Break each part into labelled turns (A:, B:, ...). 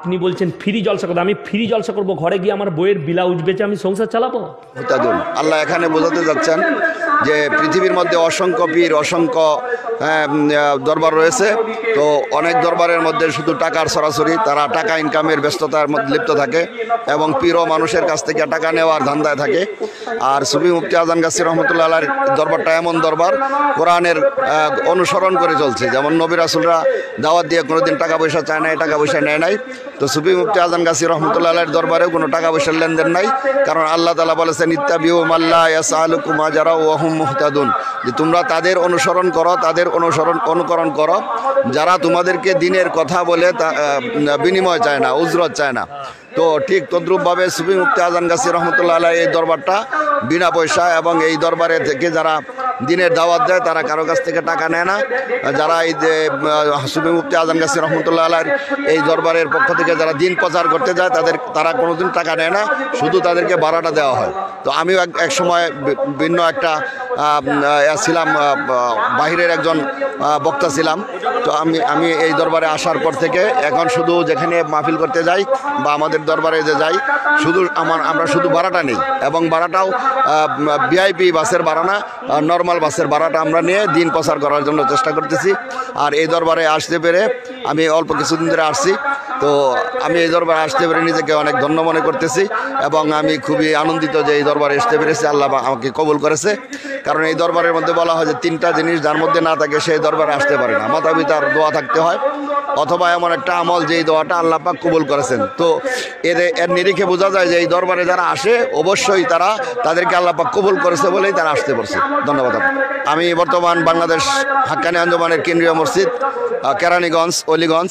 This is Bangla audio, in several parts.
A: আপনি বলছেন ফ্রি জলসা করবো, আমি ফ্রি জলসা করবো, ঘরে গিয়ে আমার বইয়ের ব্লাউজ বেচে আমি সংসার চালাবো?
B: আল্লাহ এখানে বোঝাতে যাচ্ছেন যে পৃথিবীর মধ্যে অসংখ্য পীর, অসংখ্য দরবার রয়েছে। তো অনেক দরবারের মধ্যে শুধু টাকার সরাসরি, তারা টাকা ইনকামের ব্যস্ততার মধ্যে লিপ্ত থাকে এবং পীর ও মানুষের কাছ থেকে টাকা নেওয়ার ধান্দায় থাকে। আর সুফি মুফতি আজান গাছী রহমতুল্লাহ আলাইহির দরবারটা এমন দরবার কোরআনের অনুসরণ করে চলছে। যেমন নবী রাসূলরা দাওয়াত দিয়ে কোনোদিন টাকা পয়সা চায় না, টাকা পয়সা নেয় নাই। তো সুফি মুফতি আজান গাছী রহমতুল্লাহ আলাইহির দরবারেও কোনো টাকা পয়সার লেনদেন নাই, কারণ আল্লাহ তাআলা বলেছেন ইত্তাবিউ মাল্লা ইয়াসআলুকুম আজরা ওয়া হুম মুহতাদুন, যে তোমরা তাদের অনুসরণ করো, তাদের অনুকরণ করো যারা তোমাদেরকে দিনের কথা বলে বিনিময় চায় না, উজরত চায় না। তো ঠিক তদ্রূপভাবে সুফি মুফতি আজান গাছী রহমতুল্লাহ আলাইহি এই দরবারটা বিনা পয়সা, এবং এই দরবারে থেকে যারা দিনের দাওয়াত দেয় তারা কারো কাছ থেকে টাকা নেয় না। যারা এই যে সুফি মুফতি আজান গাছী রহমতুল্লাহ আলাইহির এই দরবারের পক্ষ থেকে যারা দিন প্রচার করতে যায় তারা কোনোদিন টাকা নেয় না, শুধু তাদেরকে ভাড়াটা দেওয়া হয়। তো আমিও এক সময় ভিন্ন একটা ছিলাম, বাহিরের একজন বক্তা ছিলাম। তো আমি এই দরবারে আসার পর থেকে এখন শুধু যেখানে মাহফিল করতে যাই বা আমাদের দরবারে যে যাই, শুধু আমরা শুধু ভাড়াটা নিই, এবং ভাড়াটাও ভিআইপি বাসের ভাড়া না, নর্মাল বাসের ভাড়াটা আমরা নিয়ে দিন প্রচার করার জন্য চেষ্টা করতেছি। আর এই দরবারে আসতে পেরে আমি অল্প কিছুদিন ধরে আসছি, তো আমি এই দরবারে আসতে পেরে নিজেকে অনেক ধন্য মনে করতেছি, এবং আমি খুবই আনন্দিত যে এই দরবারে আসতে পেরেছি। আল্লাহ আমাকে কবুল করেছে, কারণ এই দরবারের মধ্যে বলা হয় যে 3টা জিনিস যার মধ্যে না থাকে সেই দরবারে আসতে পারে না। মাতা পিতার দোয়া থাকতে হয়, অথবা এমন একটা আমল যেই দোয়াটা আল্লাহ পাক কবুল করেছেন। তো এর নিরিখে বোঝা যায় যে এই দরবারে যারা আসে অবশ্যই তাদেরকে আল্লাহ পাক কবুল করেছে বলেই তারা আসতে পারছে। ধন্যবাদ। আমি বর্তমান বাংলাদেশ হাক্কানি আঞ্জুমানের কেন্দ্রীয় মসজিদ কেরানীগঞ্জ অলিগঞ্জ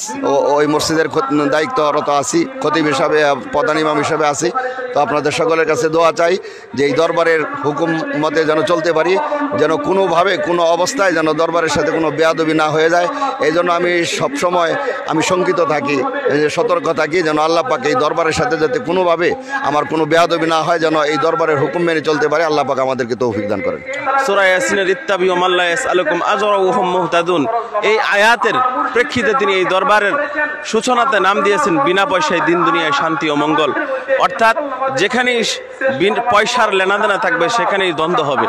B: ওই মসজিদের দায়িত্বরত আছি, খতিব হিসাবে, প্রধান ইমাম হিসাবে আছি। তো আপনাদের সকলের কাছে দোয়া চাই যে এই দরবারের হুকুম মতে যেন চলতে পারি, যেন কোনোভাবে কোনো অবস্থায় যেন দরবারের সাথে কোনো বেয়াদবি না হয়ে যায়। এই জন্য আমি সবসময় শঙ্কিত থাকি, সতর্ক থাকি, যেন আল্লাহ পাক এই দরবারের সাথে যাতে কোনোভাবে আমার কোনো বেয়াদবি না হয়, যেন এই দরবারের হুকুম মেনে চলতে পারে। আল্লাহ পাক আমাদেরকে তৌফিক দান করেন।
C: সূরা ইয়াসিনের ইত্তাবিউ মাল্লা ইয়াসআলুকুম আজরা ওয়া হুম মুহতাদুন, এই আয়াতের প্রেক্ষিতে তিনি এই দরবারের সূচনাতে নাম দিয়েছেন বিনা পয়সায় দিন দুনিয়ায় শান্তি ও মঙ্গল। অর্থাৎ যেখানেই পয়সার লেনাদেনা থাকবে সেখানেই দ্বন্দ্ব হবে।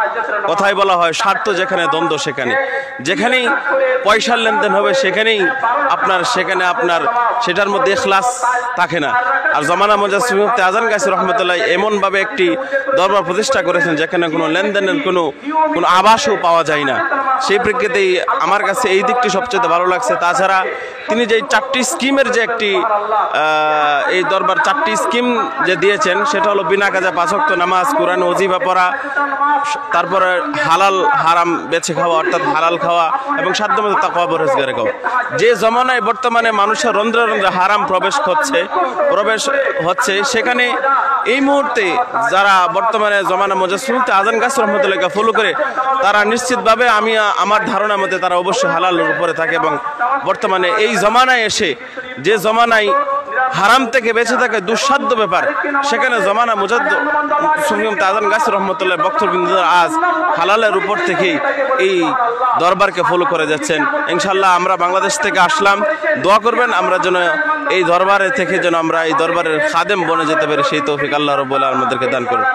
C: কথাই বলা হয় স্বার্থ যেখানে দ্বন্দ্ব সেখানে, যেখানেই পয়সার লেনদেন হবে সেখানে আপনার সেটার মধ্যে ইখলাস থাকে না। আর জামানা মুজাহিদ সুফি মুফতি আজান গাছী রহমতুল্লাহ এমনভাবে একটি দরবার প্রতিষ্ঠা করেছেন যেখানে কোনো লেনদেনের কোনো আভাসও পাওয়া যায় না। সেই প্রেক্ষিতেই আমার কাছে এই দিকটি সবচেয়ে ভালো লাগছে। তাছাড়া তিনি যে 4টি স্কিমের যে একটি এই দরবার 4টি স্কিম যে দিয়েছেন, সেটা হলো বিনা কাজে 5 ওয়াক্ত নামাজ, কোরআন ওজিফা পড়া, তারপরে হালাল হারাম বেছে খাওয়া অর্থাৎ হালাল খাওয়া, এবং সাধ্যমতো তাকওয়া পরহেজগারি খাওয়া। যে জমানায় বর্তমানে মানুষের রন্ধ্রে রন্ধ্রে হারাম প্রবেশ হচ্ছে সেখানে এই মুহূর্তে যারা বর্তমানে জমানা মুজাহিদ আজান গাছী রহমতুল্লাহকে ফলো করে, তারা নিশ্চিতভাবে আমার ধারণা মতে তারা অবশ্যই হালালের উপরে থাকে। এবং বর্তমানে এই জমানায় এসে, যে জমানায় হারাম থেকে বেঁচে থাকে দুঃসাধ্য ব্যাপার, সেখানে জমানা মুজাহিদ আজান গাছী রহমতুল্লাহ বক্তব্যবিন্দুরা আজ হালালের উপর থেকেই এই দরবারকে ফলো করে যাচ্ছেন। ইনশাল্লাহ আমরা বাংলাদেশ থেকে আসলাম, দোয়া করবেন আমরা যেন এই দরবারে থেকে আমরা এই দরবারের খাদেম বনে যেতে পারি, সেই তৌফিক আল্লাহ রাব্বুল আলামিন আমাদেরকে দান করুন।